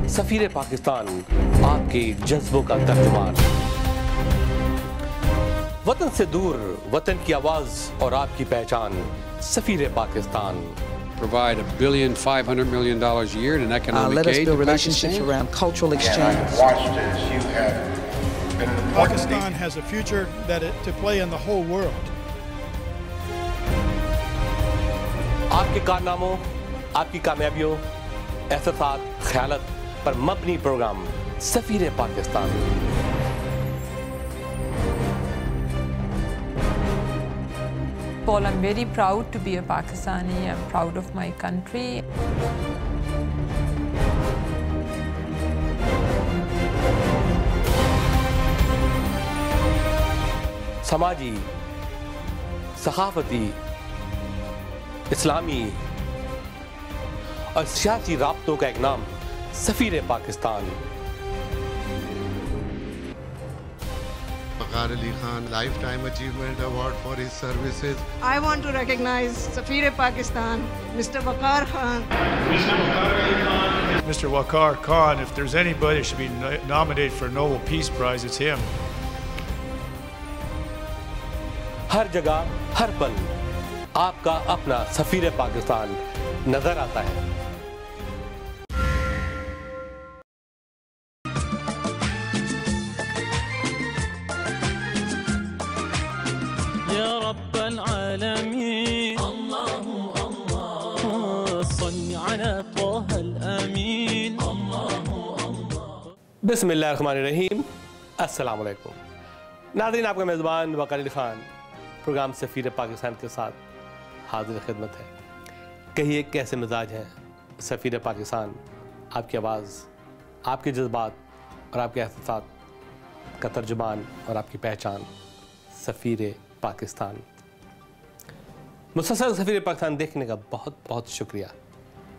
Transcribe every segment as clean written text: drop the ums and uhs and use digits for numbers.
سفیر پاکستان آپ کے جذبوں کا ترجمان، وطن سے دور وطن کی آواز اور آپ کی پہچان، سفیر Pakistan. Provide $1.5 billion a year in economic let us aid build to relationships Pakistan. around cultural And exchange. I've watched as you have been an important Pakistan has a future to play in the whole world. آپ کے کارناموں، آپ کی کامیابیوں، احساسات، خیالات پر مبنی programme سفیر Pakistan. Paul, I'm very proud to be a Pakistani. I'm proud of my country. سماجی، ثقافتی، اسلامی اور سیاسی رابطوں کا ایک نام سفیر Pakistan. Waqar Ali Khan Lifetime Achievement Award for his services. I want to recognize Safir Pakistan, Mr. Waqar Khan. Mr. Waqar Khan, if there's anybody who should be nominated for a Nobel Peace Prize, it's him. ہر جگہ، ہر پل آپ کا اپنا سفیر پاکستان نظر آتا ہے. يا رب العالمين الله الله صل على طه الأمين الله. بسم اللہ الرحمن الرحیم. السلام علیکم ناظرین، آپ کا میزبان وقار علی خان پروگرام سفیر پاکستان کے ساتھ حاضر خدمت ہے. کہیے کیسے مزاج ہیں سفیر پاکستان؟ آپ کی آواز، آپ کے جذبات اور آپ کے احساسات کا ترجمان اور آپ کی پہچان، سفیر پاکستان. مسلسل سفیر پاکستان دیکھنے کا بہت بہت شکریہ.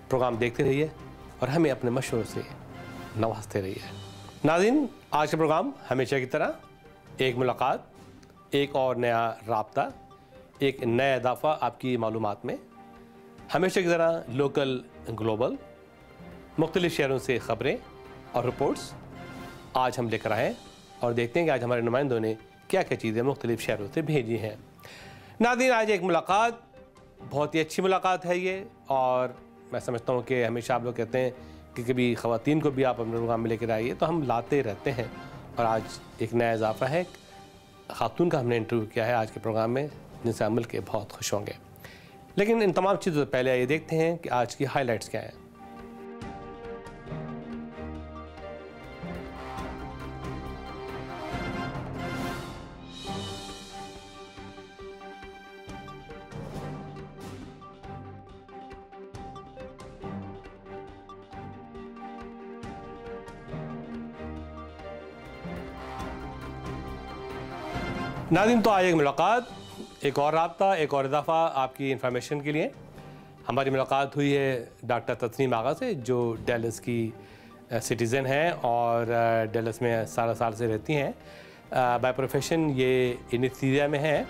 پروگرام دیکھتے رہیے اور ہمیں اپنے مشوروں سے نوازتے رہیے. ناظرین، آج کا پروگرام ہمیشہ کی طرح ایک ملاقات، ایک اور نیا رابطہ، ایک نیا اضافہ آپ کی معلومات میں. ہمیشہ کی طرح لوکل، گلوبل، مختلف شہروں سے خبریں اور رپورٹس آج ہم لے کر آئے اور دیکھتے ہیں کہ آج ہمارے نمائندوں نے کیا کیا چیزیں مختلف شہروں سے بھیجی ہیں. ناظرین، آج ایک ملاقات، بہت ہی اچھی ملاقات ہے یہ، اور میں سمجھتا ہوں کہ ہمیشہ آپ لوگ کہتے ہیں کہ کبھی خواتین کو بھی آپ اپنے پروگرام میں لے کر آئیے، تو ہم لاتے رہتے ہیں. اور آج ایک نیا اضافہ ہے، خاتون کا ہم نے انٹرویو کیا ہے آج کے پروگرام میں، جن سے عمل کے بہت خوش ہوں گے. لیکن ان تمام چیزوں سے پہلے یہ دیکھتے ہیں کہ آج کی ہائی لائٹس کیا ہیں. ناظرین، تو آج ایک ملاقات، ایک اور رابطہ، ایک اور اضافہ آپ کی انفارمیشن کے لیے. ہماری ملاقات ہوئی ہے ڈاکٹر تسنیم آغا سے، جو ڈیلس کی سٹیزن ہیں اور ڈیلس میں 17 سال سے رہتی ہیں. بائی پروفیشن یہ انیستھیزیا میں ہیں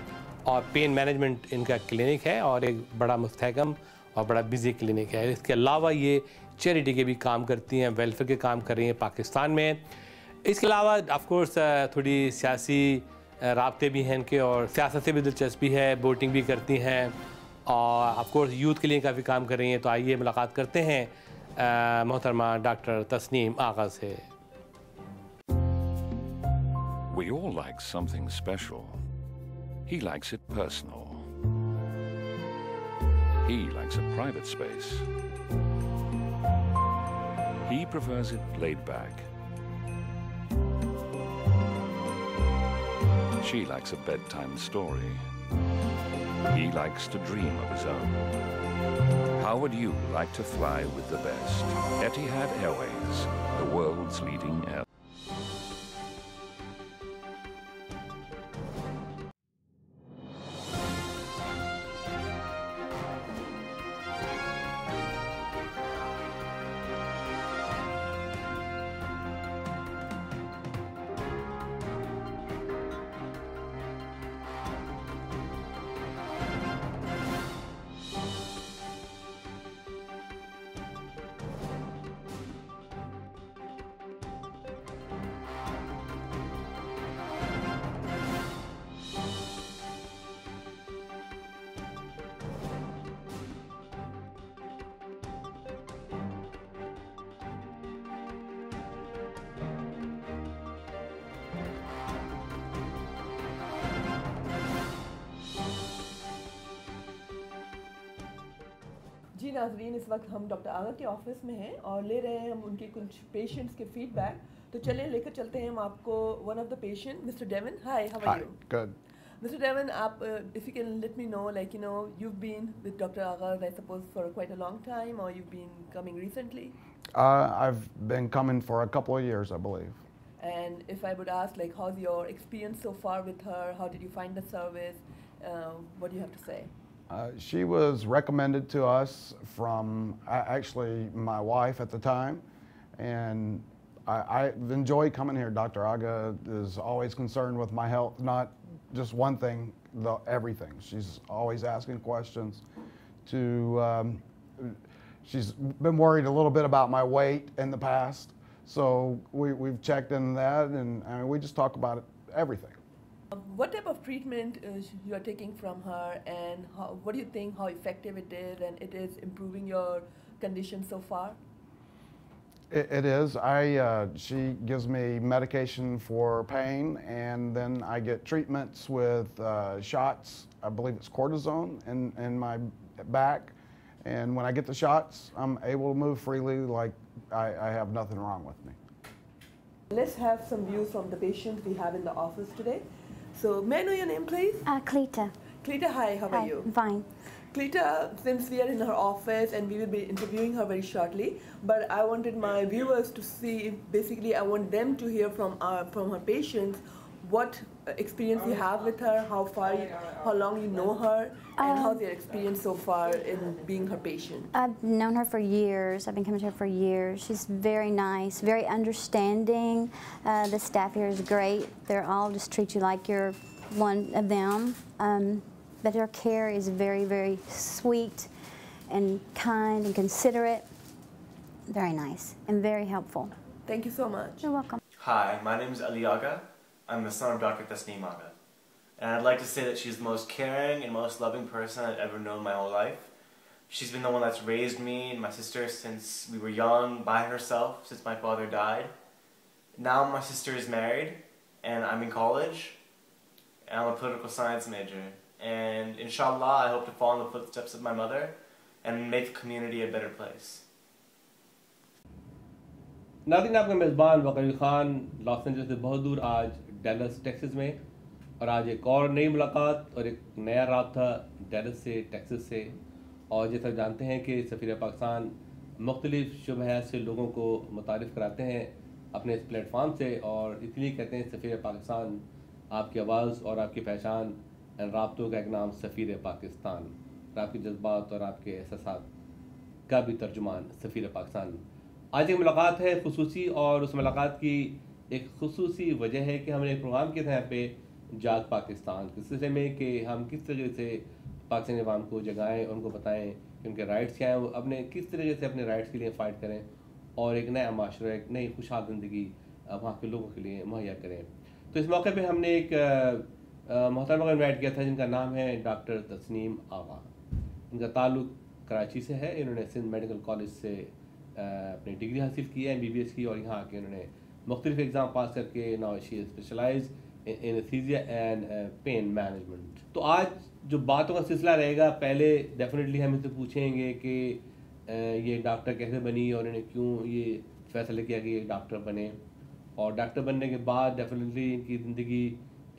اور پین مینجمنٹ ان کا کلینک ہے، اور ایک بڑا مستحکم اور بڑا بزی کلینک ہے. اس کے علاوہ یہ چیریٹی کے بھی کام کرتی ہیں، ویلفیئر کے کام کر رہی ہیں پاکستان میں. اس کے علاوہ آف کورس تھوڑی سیاسی رابطے بھی ہیں ان کے، اور سیاست سے بھی دلچسپی ہے، ووٹنگ بھی کرتی ہیں، اور آف کورس یوتھ کے لیے کافی کام کر رہی ہیں. تو آئیے ملاقات کرتے ہیں محترمہ ڈاکٹر تسنیم آغا سے. We all like something special. He likes it personal. He likes a private space. He prefers it laid back. She likes a bedtime story. He likes to dream of his own. How would you like to fly with the best? Etihad Airways, the world's leading airline. ناظرین اس وقت ہم doctor آغا کے office میں ہیں اور لے رہے ہیں ہم ان کے کچھ پیشنٹس کے فیڈ بیک. تو چلیں لے کر چلتے ہیں ہم آپ کو one of the patient Mr Devon. Hi how are you? Good. Mr. Devon, if you can let me know, like, you know, you've been with Dr. Agha, I suppose, for quite a long time, or you've been coming recently? I've been coming for a couple of years, I believe. And if I would ask, like, how's your experience so far with her? How did you find the service? What do you have to say? She was recommended to us from actually my wife at the time, and I've enjoyed coming here. Dr. Agha is always concerned with my health, not just one thing, everything. She's always asking questions. She's been worried a little bit about my weight in the past, so we've checked in that, and we just talk about everything. What type of treatment you are taking from her, and what do you think, how effective it is, and it is improving your condition so far? It is. She gives me medication for pain, and then I get treatments with shots. I believe it's cortisone in my back. And when I get the shots, I'm able to move freely like I have nothing wrong with me. Let's have some views from the patients we have in the office today. So may I know your name, please? Cleta. Cleta, hi, how are you? Fine. Cleta, since we are in her office and we will be interviewing her very shortly, but I wanted my viewers to see, basically I want them to hear from her patients what experience you have with her, how long you know her, and how's your experience so far in being her patient. I've known her for years. I've been coming to her for years. She's very nice, very understanding. The staff here is great. They're all just treat you like you're one of them. But her care is very, very sweet and kind and considerate. Very nice and very helpful. Thank you so much. You're welcome. Hi, my name is Ali Agha. I'm the son of Dr. Tasneem Agha. And I'd like to say that she's the most caring and most loving person I've ever known my whole life. She's been the one that's raised me and my sister since we were young by herself, since my father died. Now my sister is married and I'm in college and I'm a political science major. And inshallah, I hope to follow in the footsteps of my mother and make the community a better place. नाज़रीन, आपका मेज़बान वकील Khan Los Angeles से बहुत दूर आज Dallas Texas में, और आज एक और नई मुलाकात और एक नया राब्ता डैलस से टेक्सास से. और जैसा जानते हैं कि सफ़ीर पाकिस्तान मुख्तलिफ़ शुबह से लोगों को मुतारिफ़ कराते हैं अपने इस प्लेटफॉर्म से, और इसलिए कहते हैं सफ़ीर पाकिस्तान आपकी आवाज़ और आपकी पहचान राब्तों का एक नाम सफ़ीर पाकिस्तान, और आपके जज्बात और आपके एहसासात का भी तर्जुमान सफ़ीर पाकिस्तान. आज एक मुलाकात है खुसूसी, और उस मुलाकात की एक खुसूसी वजह है कि हमने एक प्रोग्राम किया था यहाँ पे जाग पाकिस्तान के सिलसिले में कि हम किस तरीके से पाकिस्तानी अवाम को जगाएँ, उनको बताएँ कि उनके राइट्स क्या हैं, वो अपने किस तरीके से अपने राइट्स के लिए फ़ाइट करें और एक नया माशरा, एक नई खुशहाल ज़िंदगी वहाँ के लोगों के लिए मुहैया करें. तो इस मौके पर हमने एक मोहतरमा को इन्वाइट किया था जिनका नाम है डॉक्टर तस्नीम आगा. इनका ताल्लुक़ कराची से है. इन्होंने सिंध मेडिकल कॉलेज से अपनी डिग्री हासिल की है, MBBS की, और यहाँ आके इन्होंने मुख्तलिफ एग्ज़ाम पास करके now she specialize in anaesthesia and pain management. तो आज जो बातों का सिलसिला रहेगा, पहले डेफिनेटली हम इनसे पूछेंगे कि ये डॉक्टर कैसे बनी और इन्हें क्यों ये फ़ैसला किया कि ये डॉक्टर बने, और डॉक्टर बनने के बाद डेफिनेटली इनकी ज़िंदगी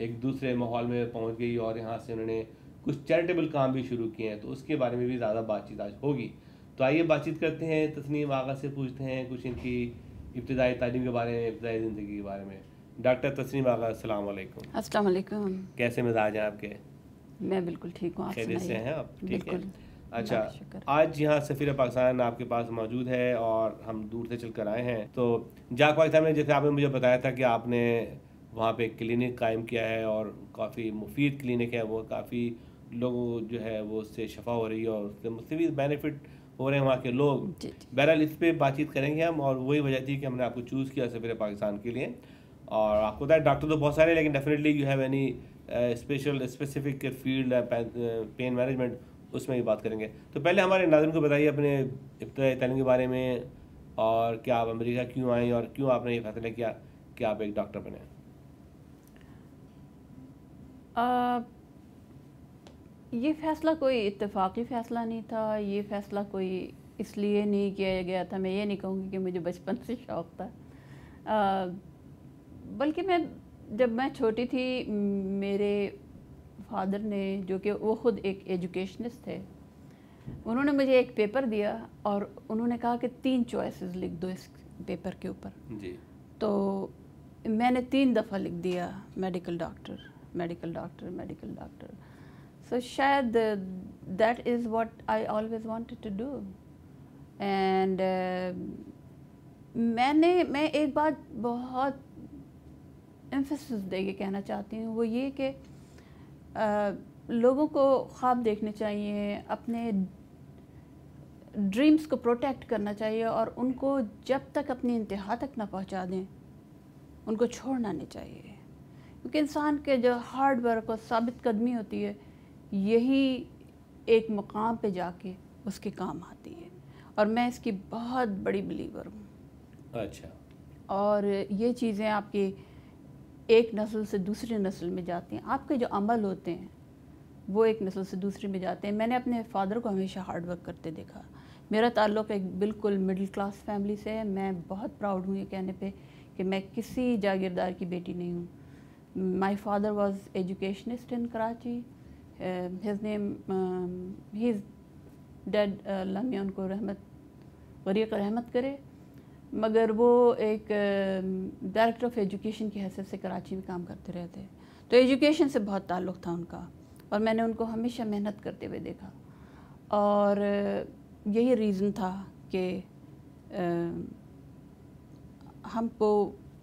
एक दूसरे माहौल में पहुंच गई और यहाँ से उन्होंने कुछ चैरिटेबल काम भी शुरू किए हैं. तो उसके बारे में भी ज़्यादा बातचीत आज होगी. तो आइए बातचीत करते हैं. तस्नीम आगा से पूछते हैं कुछ इनकी इब्तिदाई तालीम के बारे में, इब्तिदाई ज़िंदगी के बारे में. डॉक्टर तस्नीम आगा, अस्सलाम वालेकुम. अस्सलाम वालेकुम. कैसे मिजाज हैं आपके? मैं बिल्कुल ठीक हूँ. खैरियत से हैं आप? ठीक है. अच्छा, आज यहाँ सफ़ीर पाकिस्तान आपके पास मौजूद है और हम दूर से चल कर आए हैं. तो जाग पाकिस्तान में जैसे आपने मुझे बताया था कि आपने वहाँ पे क्लिनिक कायम किया है और काफ़ी मुफीद क्लिनिक है, वो काफ़ी लोगों जो है वो उससे शफा हो रही है और उससे मुस्तफ़ीद बेनिफिट हो रहे हैं वहाँ के लोग. बहरहाल इस पर बातचीत करेंगे हम, और वही वजह थी कि हमने आपको चूज़ किया सफ़ीर पाकिस्तान के लिए. और आपको पता है डॉक्टर तो बहुत सारे, लेकिन definitely you have any specific field pain management, उसमें भी बात करेंगे. तो पहले हमारे नाज़रीन को बताइए अपने इब्तिदाई तालीम के बारे में, और क्या आप अमेरिका क्यों आए और क्यों आपने ये फैसला किया कि आप एक डॉक्टर बने. یہ فیصلہ کوئی اتفاقی فیصلہ نہیں تھا، یہ فیصلہ کوئی اس لیے نہیں کیا گیا تھا. میں یہ نہیں کہوں گی کہ مجھے بچپن سے شوق تھا، بلکہ جب میں چھوٹی تھی میرے فادر نے، جو کہ وہ خود ایک ایجوکیشنسٹ تھے، انہوں نے مجھے ایک پیپر دیا اور انہوں نے کہا کہ 3 چوائسز لکھ دو اس پیپر کے اوپر. جی. تو میں نے 3 دفعہ لکھ دیا medical doctor, medical doctor, medical doctor. So شاید that is what I always wanted to do. And میں ایک بات بہت ایمفیسس دے کے کہنا چاہتی ہوں، وہ یہ کہ لوگوں کو خواب دیکھنے چاہیے، اپنے ڈریمز کو پروٹیکٹ کرنا چاہیے، اور ان کو جب تک اپنی انتہا تک نہ پہنچا دیں ان کو چھوڑنا نہیں چاہیے. کیونکہ انسان کے جو ہارڈ ورک اور ثابت قدمی ہوتی ہے یہی ایک مقام پہ جا کے اس کے کام آتی ہے، اور میں اس کی بہت بڑی بلیور ہوں. اچھا. اور یہ چیزیں آپ کی ایک نسل سے دوسری نسل میں جاتی ہیں. آپ کے جو عمل ہوتے ہیں وہ ایک نسل سے دوسری میں جاتے ہیں. میں نے اپنے فادر کو ہمیشہ ہارڈ ورک کرتے دیکھا. میرا تعلق ایک بالکل مڈل کلاس فیملی سے ہے. میں بہت پراؤڈ ہوں یہ کہنے پہ کہ میں کسی جاگیردار کی بیٹی نہیں ہوں. My father was educationist in Karachi. His name he is dead. اللہ میاں ان کو غریق رحمت کرے. مگر وہ ایک ڈائریکٹر آف ایجوکیشن کی حیثیت سے کراچی میں کام کرتے رہتے. تو ایجوکیشن سے بہت تعلق تھا ان کا، اور میں نے ان کو ہمیشہ محنت کرتے ہوئے دیکھا. اور یہی ریزن تھا کہ ہم کو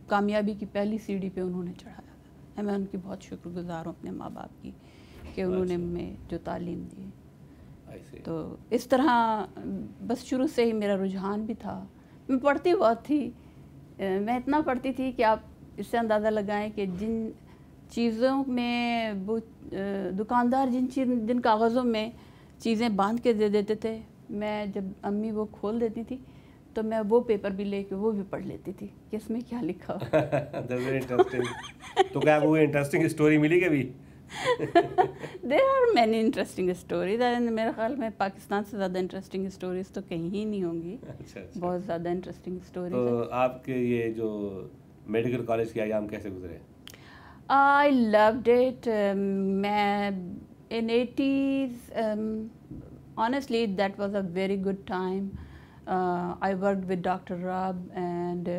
کامیابی کی پہلی سیڑھی پہ انہوں نے چڑھایا تھا. میں ان کی بہت شکر گزار ہوں اپنے ماں باپ کی کہ انہوں نے ہمیں جو تعلیم دی. تو اس طرح بس شروع سے ہی میرا رجحان بھی تھا. میں پڑھتی بہت تھی. میں اتنا پڑھتی تھی کہ آپ اس سے اندازہ لگائیں کہ جن چیزوں میں وہ دکاندار جن کاغذوں میں چیزیں باندھ کے دے دیتے تھے، میں جب امی وہ کھول دیتی تھی تو میں وہ پیپر بھی لے کے وہ بھی پڑھ لیتی تھی کہ اس میں کیا لکھا ہو. تو کیا وہ انٹرسٹنگ اسٹوری ملی کبھی؟ There are many interesting stories. میرے خیال میں پاکستان سے زیادہ انٹرسٹنگ اسٹوریز تو کہیں ہی نہیں ہوں گی. بہت زیادہ انٹرسٹنگ اسٹوریز. تو آپ کے یہ جو میڈیکل کالج کے ایام کیسے گزرے؟ I loved it. In 80s, honestly, that was a very good time. I worked with Dr. Rab and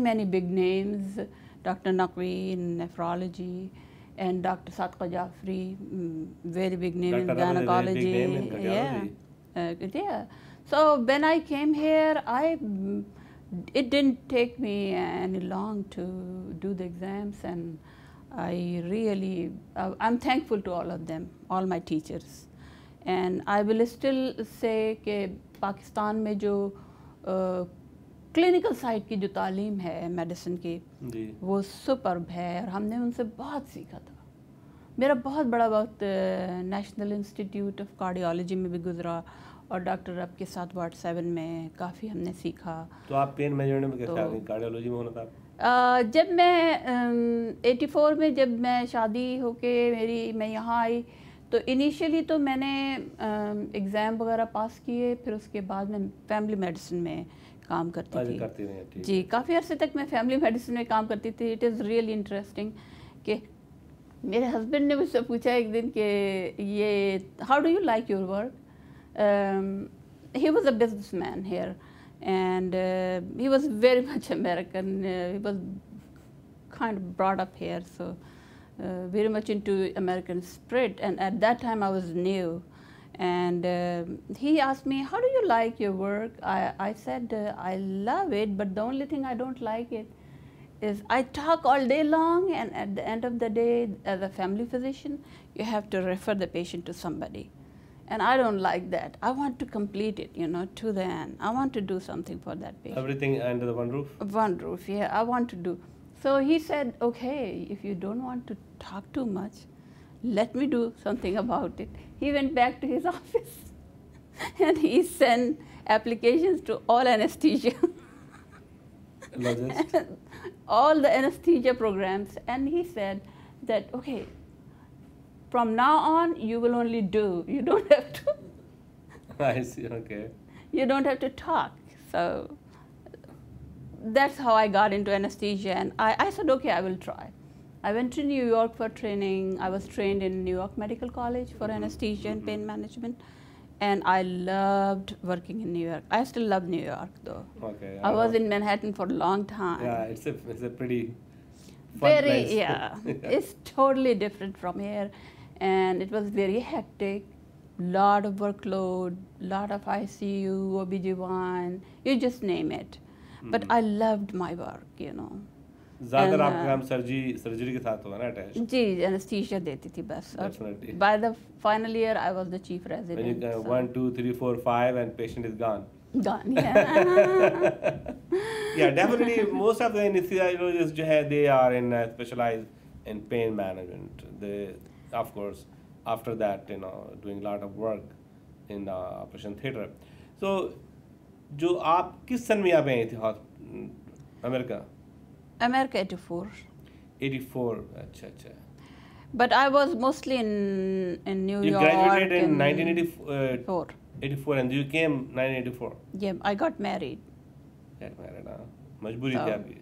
many big names. Dr. Naqvi in nephrology and Dr. Sadqa Jafri, very big name in gynecology. Yeah. So when I came here, it didn't take me any long to do the exams, and I'm thankful to all of them, all my teachers. And I will still say کہ پاکستان میں جو clinical side کی جو تعلیم ہے medicine کی وہ superb ہے، اور ہم نے ان سے بہت سیکھا تھا. میرا بہت بڑا وقت نیشنل انسٹیٹیوٹ آف کارڈیالوجی میں بھی گزرا، اور ڈاکٹر رب کے ساتھ وارڈ 7 میں کافی ہم نے سیکھا. تو آپ پین مینجمنٹ میں کیسے کارڈیالوجی میں ہونا تھا؟ جب میں 84 میں جب میں شادی ہو کے میں یہاں آئی تو انیشیلی تو میں نے ایگزام وغیرہ پاس کیے، پھر اس کے بعد میں فیملی میڈیسن میں کام کرتی تھی. جی کافی عرصے تک میں فیملی میڈیسن میں کام کرتی تھی. اٹ از ریئلی انٹرسٹنگ کہ میرے ہسبینڈ نے مجھ سے پوچھا ایک دن کہ یہ how do you like your work. He was a businessman here, and he was very much American. He was kind of brought up here, so very much into American spirit. And at that time I was new, and he asked me, how do you like your work? I said, I love it, but the only thing I don't like it is I talk all day long, and at the end of the day, as a family physician, you have to refer the patient to somebody. And I don't like that. I want to complete it, to the end. I want to do something for that patient. Everything under the one roof? One roof, yeah. I want to do. So he said, okay, if you don't want to talk too much, let me do something about it. He went back to his office and he sent applications to all anesthesia. All the anesthesia programs. And he said that, okay, from now on, you will only do. You don't have to. I see. Okay. You don't have to talk. So that's how I got into anesthesia, and I said, okay, I will try. I went to New York for training. I was trained in New York Medical College for anesthesia and pain management, and I loved working in New York. I still love New York, though. Okay. I was in Manhattan for a long time. Yeah, it's a pretty fun place. Yeah. It's totally different from here, and it was very hectic. Lot of workload, lot of ICU, OB/GYN, you just name it. But I loved my work, you know. ज़्यादातर आपका काम surgery के साथ होगा ना attach? जी, anaesthesia देती थी बस. Definitely. By the final year, I was the chief resident. When you go 1, 2, 3, 4, 5, and patient is gone. Gone, yeah. Yeah, definitely. Most of the anesthesiologists, जो है, they are specialized in pain management. They, of course, after that, you know, doing a lot of work in the operation theater. So, जो आप किस सन में यहाँ पे आई थी America? America 84. 84, अच्छा. But I was mostly in New York. You graduated in 1984. 84, and you came 1984. Yeah, I got married. Got married, हाँ. मजबूरी थी आपकी?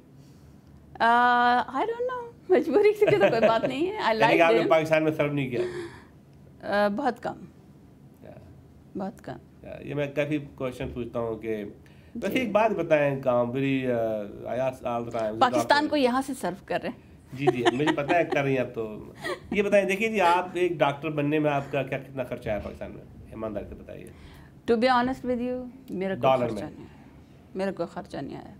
I don't know. मजबूरी से तो कोई बात नहीं है. I liked it. आपने पाकिस्तान में सर्व नहीं किया? बहुत कम. बहुत कम. ये मैं काफ़ी क्वेश्चन पूछता हूँ कि वैसे एक बात बताएं काम very I ask all the time. Pakistan को यहाँ से सर्व कर रहे हैं. जी मुझे पता है कर रही हैं आप. तो ये बताएं, देखिए जी, आप एक डॉक्टर बनने में आपका क्या कितना खर्चा है पाकिस्तान में, ईमानदार से बताइए. To be honest with you, मेरा कोई खर्चा नहीं है. मेरा कोई खर्चा नहीं आया.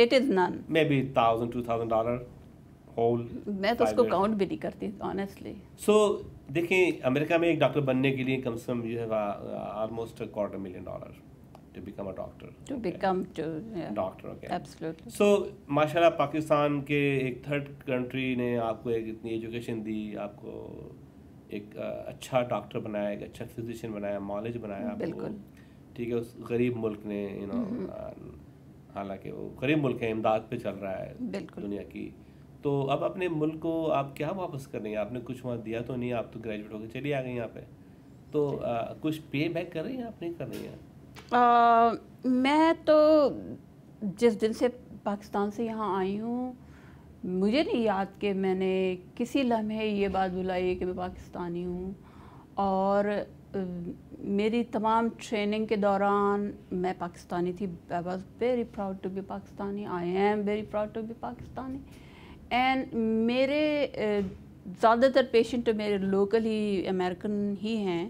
It is none. Maybe $1,000-$2,000 whole. मैं तो उसको काउंट भी नहीं करती honestly. So देखिए, अमेरिका में एक डॉक्टर बनने के लिए कम से कम you have almost $250,000 to become a doctor. To become doctor, okay. Absolutely. So माशाल्लाह पाकिस्तान के एक थर्ड कंट्री ने आपको एक इतनी एजुकेशन दी, आपको एक अच्छा डॉक्टर बनाया, एक अच्छा फिजिशियन बनाया, नॉलेज बनाया आपको. ठीक है, उस गरीब मुल्क ने, you know, हालांकि वो गरीब मुल्क है, इमदाद पे चल रहा है दुनिया की. तो अब अपने मुल्क को आप क्या वापस कर रही हैं? आपने कुछ वहाँ दिया तो नहीं, आप तो ग्रेजुएट होकर चली आ गई यहाँ पे. तो कुछ पे बैक कर रही हैं, आप नहीं कर रही हैं? मैं तो जिस दिन से पाकिस्तान से यहाँ आई हूँ, मुझे नहीं याद कि मैंने किसी लम्हे ये बात बुलाई कि मैं पाकिस्तानी हूँ. और मेरी तमाम ट्रेनिंग के दौरान मैं पाकिस्तानी थी. I was very proud to be Pakistani. I am very proud to be Pakistani. And मेरे ज़्यादातर पेशेंट तो मेरे लोकल ही अमेरिकन ही हैं.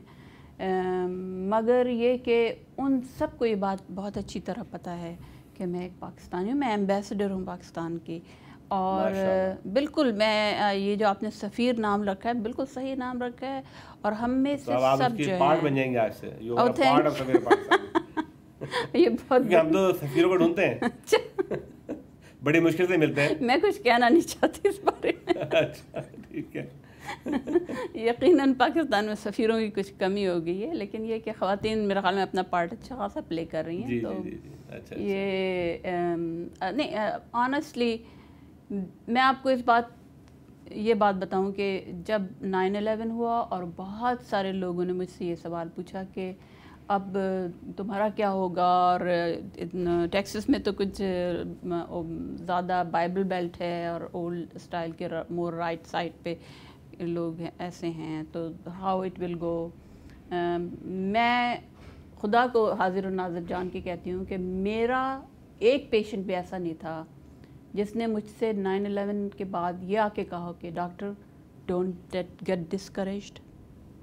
मगर ये कि उन सबको ये बात बहुत अच्छी तरह पता है कि मैं एक पाकिस्तानी हूँ. मैं एम्बेसडर हूँ पाकिस्तान की. और बिल्कुल मैं ये जो आपने सफ़ीर नाम रखा है, बिल्कुल सही नाम रखा है. और हम में से सब जो पार्ट बन जाएंगे आज से. पार्ट ऑफ सफ़ीर पाकिस्तान. ये बहुत हम तो सफ़ीरों को ढूंढते हैं, बड़ी मुश्किल से मिलते हैं. मैं कुछ कहना नहीं चाहती इस बारे में. अच्छा, ठीक है. यकीनन पाकिस्तान में सफ़ीरों की कुछ कमी हो गई है, लेकिन ये कि ख़वातीन मेरे ख्याल में अपना पार्ट अच्छा खासा प्ले कर रही हैं. तो अच्छा. ये नहीं, ऑनेस्टली मैं आपको ये बात बताऊं कि जब 9/11 हुआ और बहुत सारे लोगों ने मुझसे ये सवाल पूछा कि अब तुम्हारा क्या होगा, और टेक्सास में तो कुछ ज़्यादा बाइबल बेल्ट है और ओल्ड स्टाइल के मोर राइट साइड पे लोग ऐसे हैं, तो हाउ इट विल गो. मैं खुदा को हाजिर और नाज़िर जान के कहती हूँ कि मेरा एक पेशेंट भी ऐसा नहीं था जिसने मुझसे 9/11 के बाद ये आके कहा कि doctor don't get discouraged,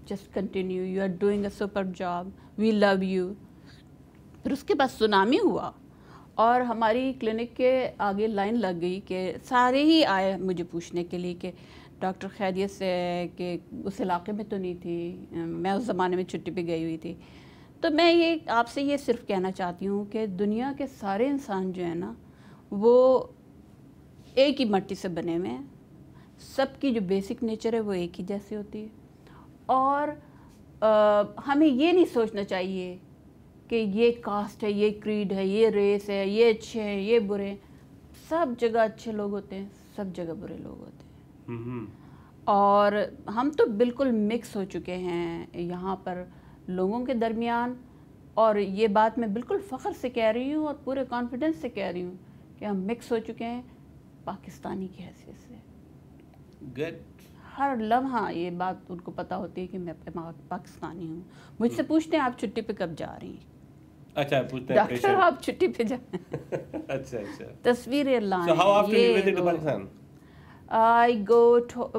just continue, you are doing a super job, we love you. फिर उसके बाद सुनामी हुआ और हमारी क्लिनिक के आगे लाइन लग गई कि सारे ही आए मुझे पूछने के लिए कि डॉक्टर खैरियत से है, कि उस इलाके में तो नहीं थी. मैं उस ज़माने में छुट्टी पे गई हुई थी. तो मैं ये आपसे ये सिर्फ कहना चाहती हूँ कि दुनिया के सारे इंसान जो है ना, वो एक ही मिट्टी से बने हुए हैं. सबकी जो बेसिक नेचर है वो एक ही जैसी होती है. और हमें ये नहीं सोचना चाहिए कि ये कास्ट है, ये क्रीड है, ये रेस है, ये अच्छे हैं, ये बुरे हैं. सब जगह अच्छे लोग होते हैं, सब जगह बुरे लोग होते हैं. اور ہم تو بالکل مکس ہو چکے ہیں یہاں پر لوگوں کے درمیان, اور یہ بات میں بالکل فخر سے کہہ رہی ہوں اور پورے کانفیڈنس سے کہہ رہی ہوں کہ ہم مکس ہو چکے ہیں پاکستانی کی حیثیت سے. گڈ. ہر لمحہ یہ بات ان کو پتہ ہوتی ہے کہ میں پاکستانی ہوں. مجھ سے پوچھتے ہیں آپ چھٹی پہ کب جا رہی ہیں؟ اچھا پوچھتے ہیں ڈاکٹر آپ چھٹی پہ جائیں. اچھا اچھا. تصویریں لائیں. So how often you visit Pakistan? I go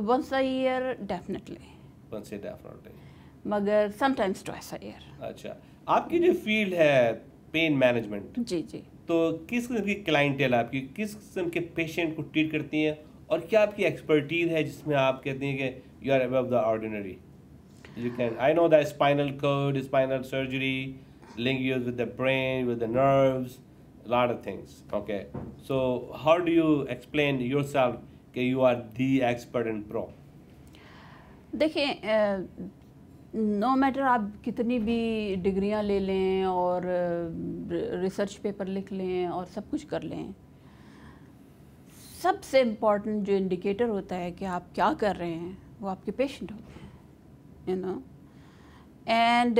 once a year definitely. Once a year definitely. مگر sometimes twice a year. اچھا. آپ کی جو فیلڈ ہے پین مینجمنٹ, جی جی, تو کس قسم کی کلائنٹیل آپ کی, کس قسم کے پیشنٹ کو ٹریٹ کرتی ہیں, اور کیا آپ کی ایکسپرٹیز ہے جس میں آپ کہتے ہیں کہ you are above the ordinary? You can, I know the spinal cord, spinal surgery, links with the brain, with the nerves, a lot of things. Okay, so how do you explain yourself that you are the expert and pro? دیکھیں, no matter آپ کتنی بھی ڈگریاں لے لیں اور research paper لکھ لیں اور سب کچھ کر لیں, سب سے امپورٹنٹ جو انڈیکیٹر ہوتا ہے کہ آپ کیا کر رہے ہیں وہ آپ کے پیشنٹ ہوتے ہیں, یو نو. اینڈ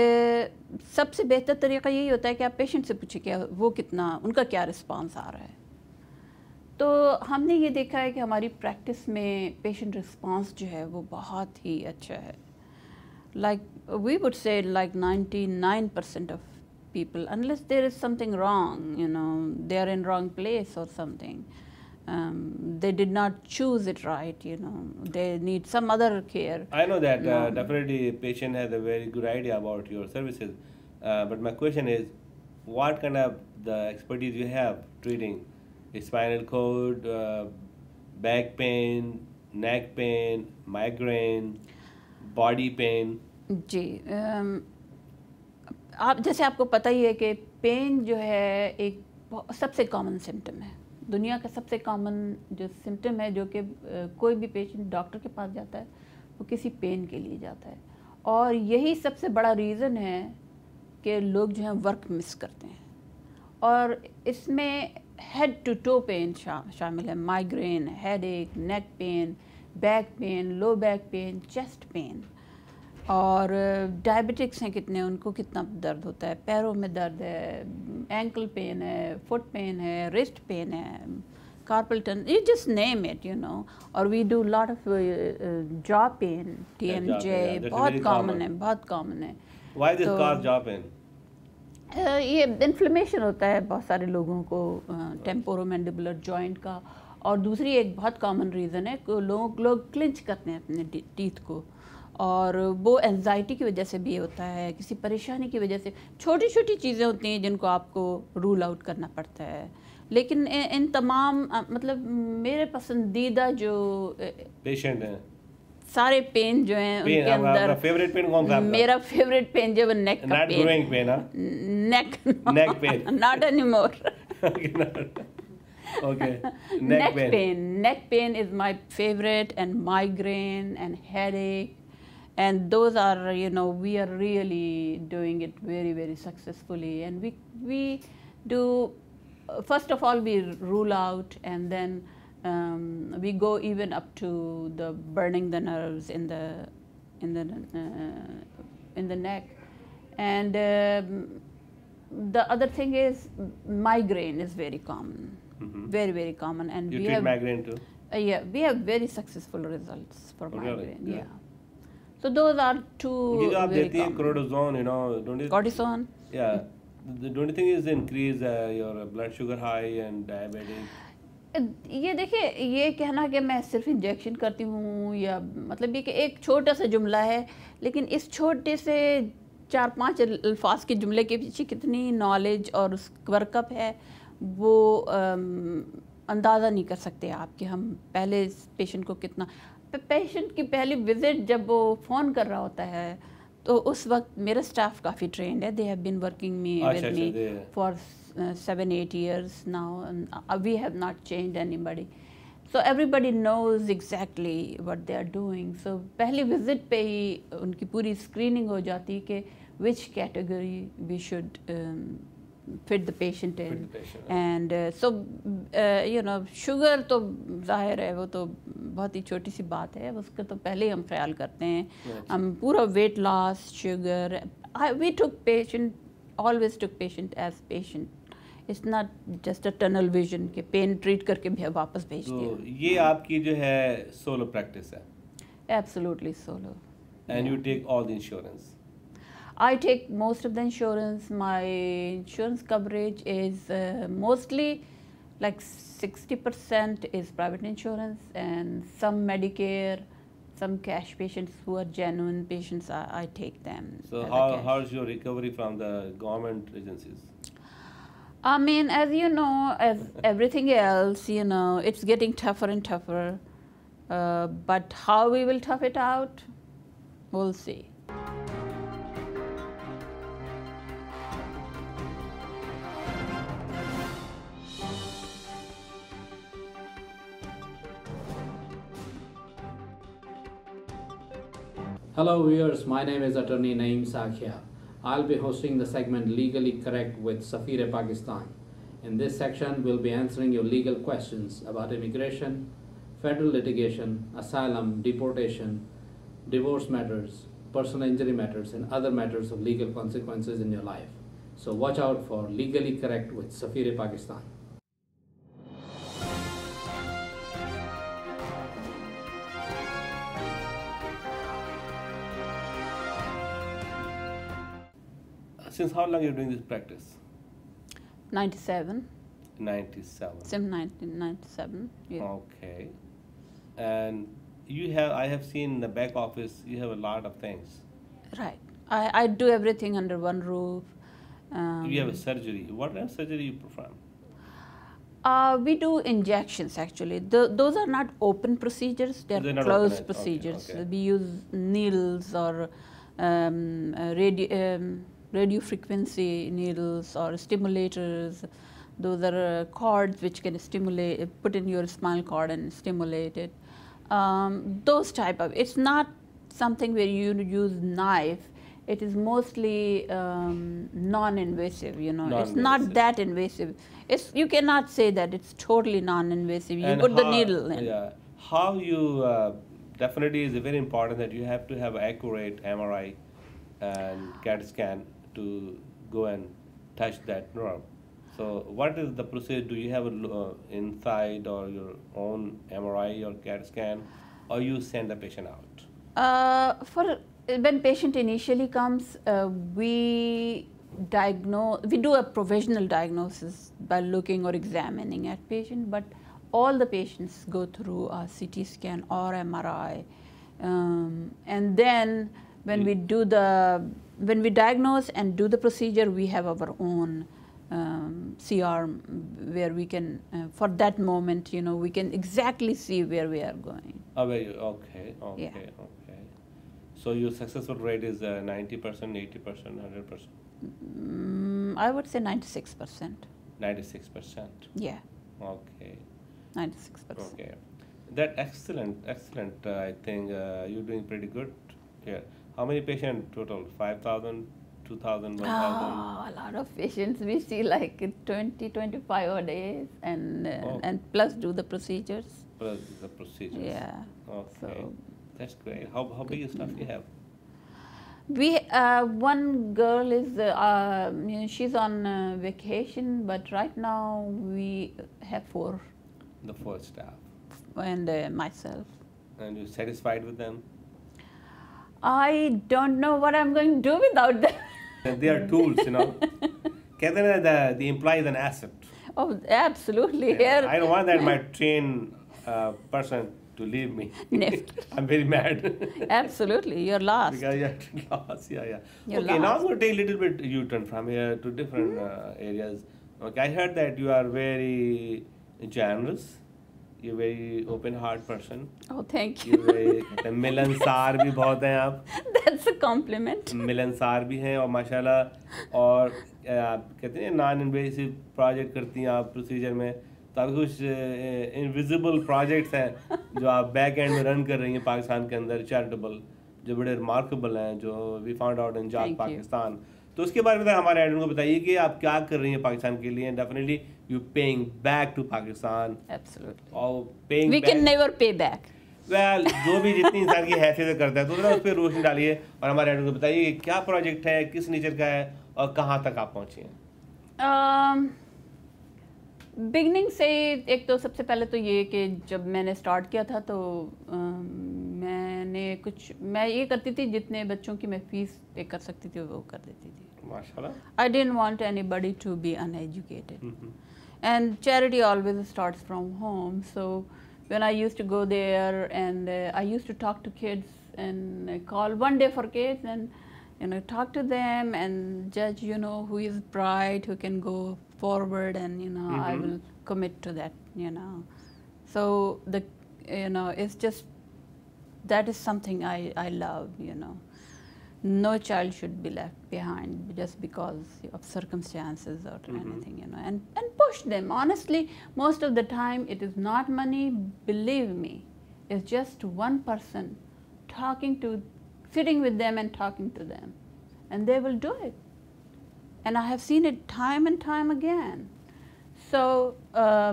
سب سے بہتر طریقہ یہی ہوتا ہے کہ آپ پیشنٹ سے پوچھیں کہ وہ کتنا, ان کا کیا رسپانس آ رہا ہے. تو ہم نے یہ دیکھا ہے کہ ہماری پریکٹس میں پیشنٹ رسپانس جو ہے وہ بہت ہی اچھا ہے. Like we would say like 99% of people, unless there is something wrong, you know, they are in wrong place or something, they did not choose it right, you know, they need some other care. I know that definitely patient has a very good idea about your services, but my question is, what kind of the expertise you have treating spinal cord, back pain, neck pain, migraine, body pain? جی, آپ جیسے آپ کو پتہ ہی ہے کہ pain جو ہے ایک سب سے کامن سمٹم ہے, دنیا کا سب سے کامن جو سمٹم ہے, جو کہ کوئی بھی پیشنٹ ڈاکٹر کے پاس جاتا ہے وہ کسی پین کے لیے جاتا ہے, اور یہی سب سے بڑا ریزن ہے کہ لوگ جو ہیں ورک مس کرتے ہیں. اور اس میں ہیڈ ٹو ٹو پین شامل ہے, مائگرین, ہیڈ ایک, نیک پین, بیک پین, لو بیک پین, چیسٹ پین. اور ڈائبٹکس ہیں کتنے, ان کو کتنا درد ہوتا ہے, پیروں میں درد ہے, اینکل پین ہے, فٹ پین ہے, ریسٹ پین ہے, carpal tunnel, you just name it, you know. اور we do lot of jaw pain, TMJ, بہت کامن ہے, بہت کامن ہے. Why this cause jaw pain? یہ انفلیمیشن ہوتا ہے بہت سارے لوگوں کو ٹیمپورو-مینڈیبولر جوائنٹ کا. اور دوسری ایک بہت کامن ریزن ہے کہ لوگ کلنچ کرتے ہیں اپنے ٹیتھ کو, اور وہ انزائٹی کی وجہ سے بھی ہوتا ہے, کسی پریشانی کی وجہ سے. چھوٹی چھوٹی چیزیں ہوتی ہیں جن کو آپ کو رول آؤٹ کرنا پڑتا ہے, لیکن ان تمام مطلب میرے پسندیدہ جو پیشنٹ ہیں, سارے پین جو ہیں ان کے اندر, فیوریٹ پین کون سا ہے؟ میرا فیوریٹ پین جو ہے نیک کا pain. Neck pain, not anymore. Okay. Neck pain. Neck pain is my favorite, and migraine and headache, and those are, you know, we are really doing it very, very successfully. And we do, first of all, we rule out, and then we go even up to the burning the nerves in the neck. And the other thing is migraine is very common. Very, very common. And you treat migraine too? Yeah, we have very successful results for migraine. Yeah. So those are two very common. Cortisone, you know, don't you? Cortisone? Yeah. Don't you think it's increase your blood sugar high and diabetic? یہ دیکھیں, یہ کہنا کہ میں صرف injection کرتی ہوں, یا مطلب یہ کہ ایک چھوٹا سا جملہ ہے, لیکن اس چھوٹے سے 4-5 الفاظ کے جملے کے پیچھے کتنی نالج اور اس ورک اپ ہے, وہ اندازہ نہیں کر سکتے آپ کہ ہم پہلے پیشنٹ کو کتنا. پیشنٹ کی پہلی وزٹ جب وہ فون کر رہا ہوتا ہے تو اس وقت میرا اسٹاف کافی ٹرینڈ ہے. They have been working me with me for 7-8 years now, and we have not changed anybody. So everybody knows exactly what they are doing. So پہلی وزٹ پہ ہی ان کی پوری اسکریننگ ہو جاتی کہ which category we should fit the patient in. And so you know, sugar تو ظاہر ہے وہ تو بہت ہی چھوٹی سی بات ہے, اس کا تو پہلے ہی ہم خیال کرتے ہیں. ہم پورا weight loss, sugar, we took patient, always took patient as patient. It's not just a tunnel vision کہ پین ٹریٹ کر کے بھی واپس بھیج دیا. تو یہ آپ کی جو ہے سولو پریکٹس ہے؟ Absolutely solo. And you take all the insurance? I take most of the insurance. My insurance coverage is mostly like 60% is private insurance and some Medicare, some cash patients who are genuine patients, I take them. So how's your recovery from the government agencies? I mean, as you know, as everything else, you know, it's getting tougher and tougher. But how we will tough it out, we'll see. Hello viewers, my name is Attorney Naeem Sakhia. I'll be hosting the segment Legally Correct with Safir Pakistan. In this section, we'll be answering your legal questions about immigration, federal litigation, asylum, deportation, divorce matters, personal injury matters, and other matters of legal consequences in your life. So watch out for Legally Correct with Safir Pakistan. Since how long are you doing this practice? 97. 97. Since 1997. Yeah. Okay. And I have seen in the back office, you have a lot of things. Right. I do everything under one roof. You have a surgery. What kind of surgery you perform? We do injections actually. Those are not open procedures. They're closed procedures. Okay. We use needles or radio frequency needles or stimulators. Those are cords which can stimulate, put in your spinal cord and stimulate it. Those type of, it's not something where you use knife. It is mostly non-invasive, you know. It's not that invasive. You cannot say that it's totally non-invasive. You put the needle in. Yeah. How you, definitely is very important that you have to have accurate MRI and CAT scan to go and touch that nerve. So what is the procedure? Do you have inside or your own MRI or CAT scan, or you send the patient out? When patient initially comes, we do a provisional diagnosis by looking or examining at patient, but all the patients go through a CT scan or MRI, and then when we diagnose and do the procedure, we have our own CR where we can, for that moment, you know, we can exactly see where we are going. Okay. Yeah. So your successful rate is 90%, 80%, 100%? I would say 96%. 96%? Yeah. Okay. 96%. Okay. That excellent. I think you're doing pretty good here. How many patients total? 5,000, 2,000, 1,000? Oh, a lot of patients. We see like 20, 25 a day, and plus do the procedures. Plus the procedures. Yeah. Okay. So, that's great. How big stuff you have? We one girl is she's on vacation, but right now we have 4. The 4 staff. And myself. And you're satisfied with them? I don't know what I'm going to do without them. They are tools, you know. The employee is an asset. Oh, absolutely. Yeah. Here. I don't want that my trained person to leave me. I'm very mad. Absolutely, you're lost. Because you're lost, yeah. You're okay, lost. now I'm going to take a little bit U-turn from here to different areas. Okay, I heard that you are very generous. You're a very open-hearted person. Oh, thank you. मिलनसार भी बहुत हैं आप. That's a compliment. मिलनसार भी हैं और माशाल्लाह और कहते हैं non-invasive project करती हैं आप procedure में. तो आपके कुछ invisible projects हैं जो आप back end में run कर रही हैं पाकिस्तान के अंदर charitable जो बड़े remarkable हैं जो we found out in Jat Pakistan. तो उसके बारे में हमारे एडमिन को बताइए कि आप क्या कर रही हैं पाकिस्तान के लिए. Definitely you paying back to Pakistan. Absolutely. Or paying we back. can never pay back. well, جو بھی جتنی انسان کی حیثیت سے کرتا ہے تو ذرا اس پہ روشنی ڈالیے اور ہمارے ایڈو کو بتائیے کہ کیا پروجیکٹ ہے, کس نیچر کا ہے اور کہاں تک آپ پہنچی ہیں. بگننگ سے ایک تو سب سے پہلے تو یہ کہ جب میں نے سٹارٹ کیا تھا تو میں یہ کرتی تھی جتنے بچوں کی میں فیس پے کر سکتی تھی وہ کر دیتی تھی. I didn't want anybody to be uneducated. And charity always starts from home. So when I used to go there and I used to talk to kids and call one day for kids and talk to them and judge, who is bright, who can go forward, and I will commit to that, So it's just that is something I love, No child should be left behind just because of circumstances or anything, and push them. Honestly, most of the time it is not money, believe me. It's just one person sitting with them and talking to them, and they will do it. And I have seen it time and time again. So I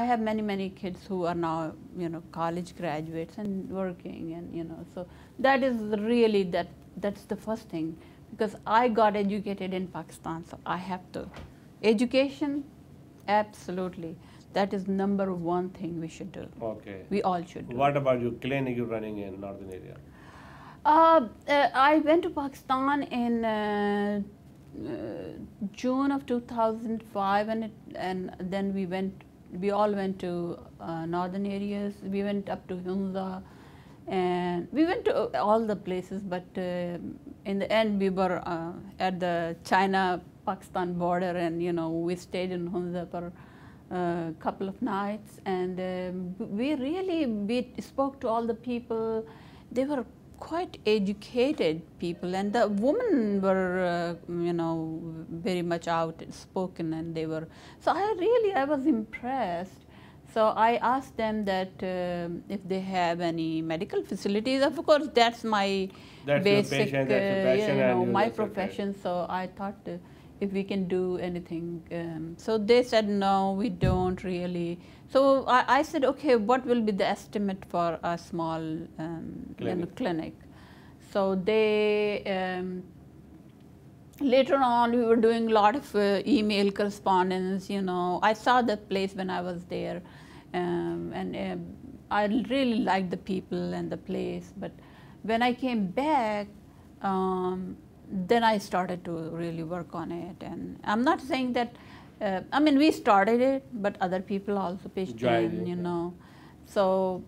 have many kids who are now, college graduates and working, and so that is really that's the first thing, because I got educated in Pakistan, so I have to. Education, absolutely. That is number one thing we should do. Okay. We all should do. What about your clinic you're running in northern area? I went to Pakistan in June of 2005, and then we all went to northern areas. We went up to Hunza, and we went to all the places, but in the end we were at the China-Pakistan border, and we stayed in Hunza for a couple of nights, and we spoke to all the people. They were quite educated people, and the women were very much outspoken, and they were, so I was impressed. So I asked them that if they have any medical facilities. Of course, that's my basic your passion, that's your passion, and my profession. So I thought if we can do anything. So they said no, we don't really. So I said, okay, what will be the estimate for a small clinic? So they later on we were doing a lot of email correspondence. I saw that place when I was there, and I really liked the people and the place. But when I came back, then I started to really work on it. And I'm not saying that. We started it, but other people also pitched in, So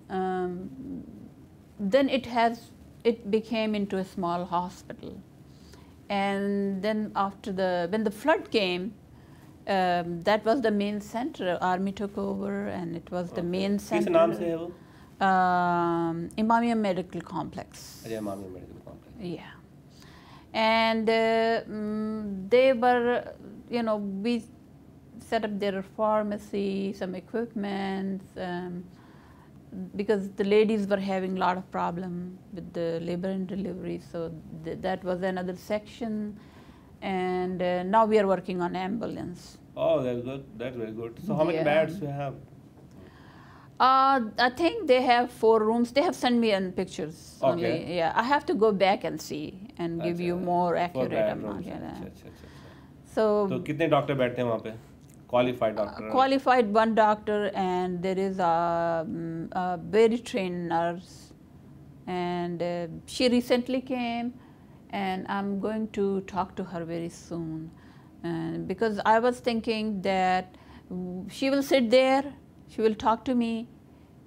then it became into a small hospital. And then when the flood came, that was the main center. Army took over, and it was the main center. Kis naam se hai wo? Imamia Medical Complex. Imamia Medical Complex. Yeah. And they were, we set up their pharmacy, some equipment, because the ladies were having a lot of problem with the labor and delivery, so that was another section. And now we are working on ambulance. Oh, that's good. That's very good. So how many beds do you have? I think they have 4 rooms. They have sent me in pictures. Okay. Only. Yeah, I have to go back and see and give you more accurate amount. So kitne doctor baithte hain wahan pe? Qualified doctor? Qualified one doctor, and there is a very trained nurse, and she recently came, and I'm going to talk to her very soon, because I was thinking that she will sit there, she will talk to me,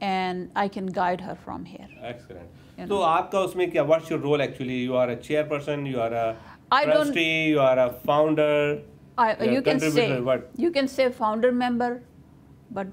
and I can guide her from here. Excellent. So aapka usme kya, what's your role actually? You are a chairperson, you are a trustee, you are a founder? You can say founder member, but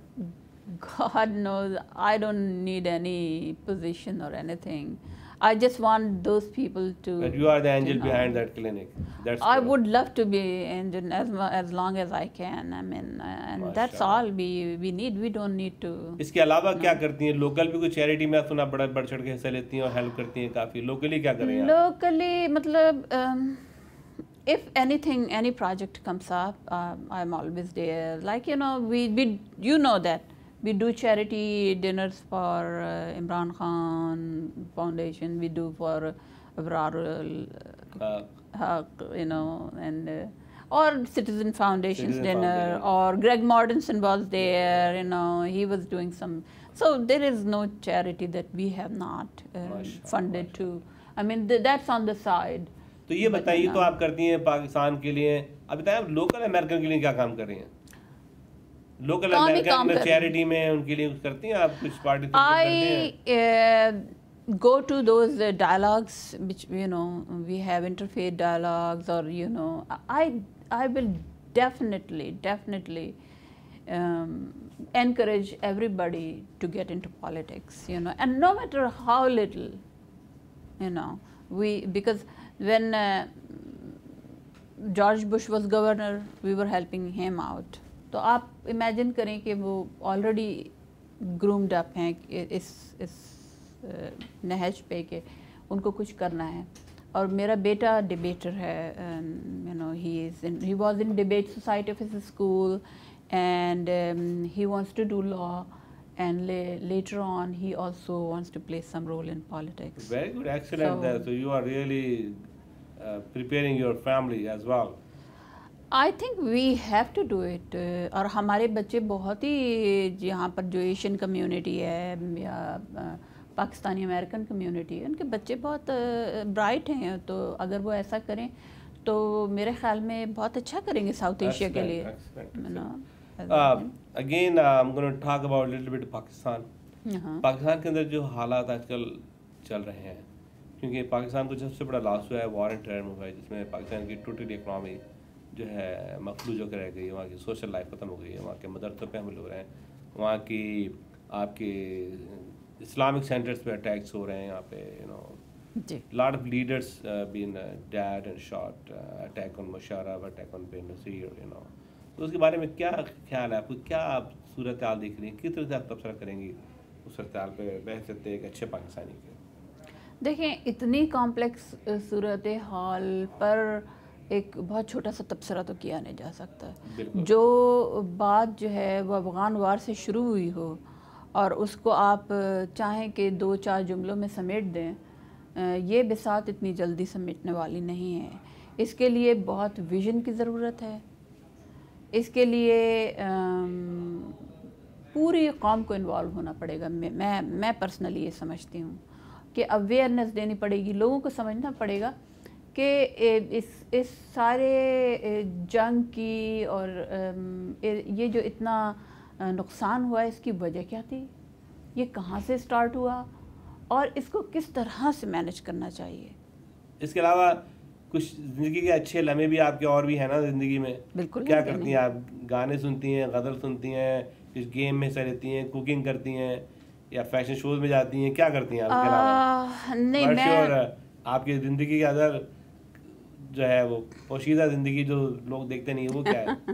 God knows I don't need any position or anything. I just want those people to. That you are the angel behind that clinic. I would love to be angel as long as I can. And that's all we need. We don't need to. इसके अलावा क्या करती हैं? Local भी कोई charity में सुना बढ़ चढ़ के हिस्सा लेती हैं और help करती हैं काफी. Locally क्या कर रही हैं? Locally मतलब. If any project comes up, I'm always there. Like, we that We do charity dinners for Imran Khan Foundation. We do for Abrar Haq, you know, and or Citizen Foundation's dinner, or Greg Mortensen was there, you know, he was doing some. So there is no charity that we have not funded to. I mean, that's on the side. تو یہ بتائیے تو آپ کرتی ہیں پاکستان کے لیے, اب بتائیں آپ لوکل امریکن کے لیے کیا کام کر رہی ہیں؟ لوکل امریکن چیریٹی میں ان کے لیے کچھ کرتی ہیں آپ, کچھ پارٹیسپیٹ کرتے ہیں؟ Go to those dialogues which, you know, we have interfaith dialogues, or, you know, I will definitely encourage everybody to get into politics, you know, and no matter how little, you know, because when George Bush was governor, we were helping him out. تو آپ imagine کریں کہ وہ already groomed اپ ہیں اس نہج پہ کہ ان کو کچھ کرنا ہے. اور میرا بیٹا ڈبیٹر ہے, you know, he was in debate society of his school, and he wants to do law, and later on he also wants to play some role in politics. Very good, excellent. So you are really preparing your family as well. I think we have to do it. اور ہمارے بچے بہت ہی, یہاں پر جو Asian community ہے یا Pakistani American community ہے, ان کے بچے بہت برائٹ ہیں, تو اگر وہ ایسا کریں تو میرے خیال میں بہت اچھا کریں گے ساؤتھ ایشیا کے لیے. Again, I'm going to talk about a little bit Pakistan. Pakistan کے اندر جو حالات آج کل چل رہے ہیں, کیونکہ پاکستان کو سب سے بڑا لاس ہوا ہے وار اینڈ ٹیرر ہوا ہے, جس میں پاکستان کی ٹوٹلی اکنامی جو ہے مخلوط ہو کے رہ گئی ہے, وہاں کی سوشل لائف ختم ہو گئی ہے, وہاں کے مدرسوں پہ حملے ہو رہے ہیں, وہاں کی آپ کے اسلامک سینٹرز پہ اٹیکس ہو رہے ہیں, یہاں پہ you know lot of leaders been dead and shot, attack on Musharraf, attack on Benazir, you know. تو اس کے بارے میں کیا خیال ہے آپ کو, کیا آپ صورتحال دیکھ رہی ہیں, کس طرح سے آپ تبصرہ کریں گی اس صورتحال پہ بحث ایک اچھے پاکستانی کے؟ دیکھیں, اتنی کمپلیکس صورتحال پر ایک بہت چھوٹا سا تبصرہ تو کیا نہیں جا سکتا. جو بات جو ہے وہ افغان وار سے شروع ہوئی ہو اور اس کو آپ چاہیں کہ 2-4 جملوں میں سمیٹ دیں, یہ بساط اتنی جلدی سمیٹنے والی نہیں ہے. اس کے لیے بہت ویژن کی ضرورت ہے, اس کے لیے پوری قوم کو انوالو ہونا پڑے گا. میں پرسنلی یہ سمجھتی ہوں کہ اویئرنیس دینی پڑے گی, لوگوں کو سمجھنا پڑے گا کہ اس سارے جنگ کی اور یہ جو اتنا نقصان ہوا ہے, اس کی وجہ کیا تھی, یہ کہاں سے سٹارٹ ہوا, اور اس کو کس طرح سے مینیج کرنا چاہیے. اس کے علاوہ کچھ زندگی کے اچھے لمحے بھی آپ کے اور بھی ہیں نا زندگی میں؟ بالکل. کیا کرتی ہیں آپ؟ گانے سنتی ہیں, غزل سنتی ہیں, کچھ گیم میں حصہ لیتی ہیں, کوکنگ کرتی ہیں, یا فیشن شوز میں جاتی ہیں, کیا کرتی ہیں آپ کے علاوہ؟ نہیں, میں آپ کی زندگی کے اندر جو ہے وہ پوشیدہ زندگی جو لوگ دیکھتے نہیں, وہ کیا ہے؟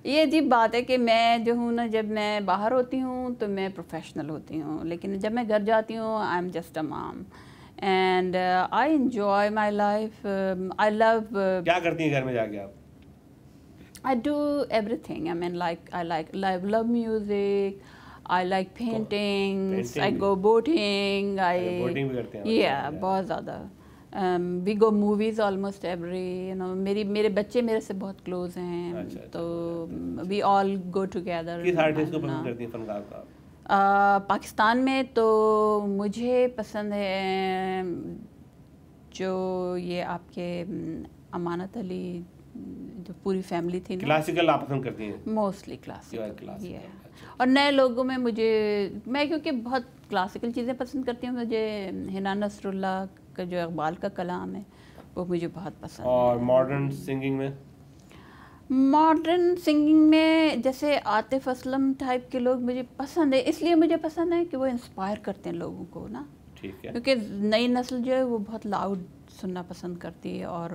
یہ عجیب بات ہے کہ میں جو ہوں نا, جب میں باہر ہوتی ہوں تو میں پروفیشنل ہوتی ہوں, لیکن جب میں گھر جاتی ہوں آئی ایم جسٹ اے مام, and I enjoy my life. I love. کیا کرتی ہیں گھر میں جا کے آپ؟ I do everything. I mean, I love music. I like paintings. I go boating. Boating بھی کرتے ہیں? Yeah, بہت زیادہ. We go movies almost every. You know, میرے بچے میرے سے بہت close ہیں, تو we all go together. کس آرٹسٹ کو پسند کرتی ہیں فنکار کو آپ؟ پاکستان میں تو مجھے پسند ہے جو یہ آپ کے امانت علی, جو پوری فیملی تھی نا. کلاسیکل آپ پسند کرتی ہیں؟ Mostly classical. اور نئے لوگوں میں میں کیونکہ بہت کلاسیکل چیزیں پسند کرتی ہوں, مجھے حنا نصر اللہ کا جو اقبال کا کلام ہے وہ مجھے بہت پسند ہے. اور ماڈرن سنگنگ میں؟ ماڈرن سنگنگ میں جیسے عاطف اسلم ٹائپ کے لوگ مجھے پسند ہے, اس لیے مجھے پسند ہے کہ وہ انسپائر کرتے ہیں لوگوں کو نا, کیونکہ نئی نسل جو ہے وہ بہت لاؤڈ سننا پسند کرتی ہے, اور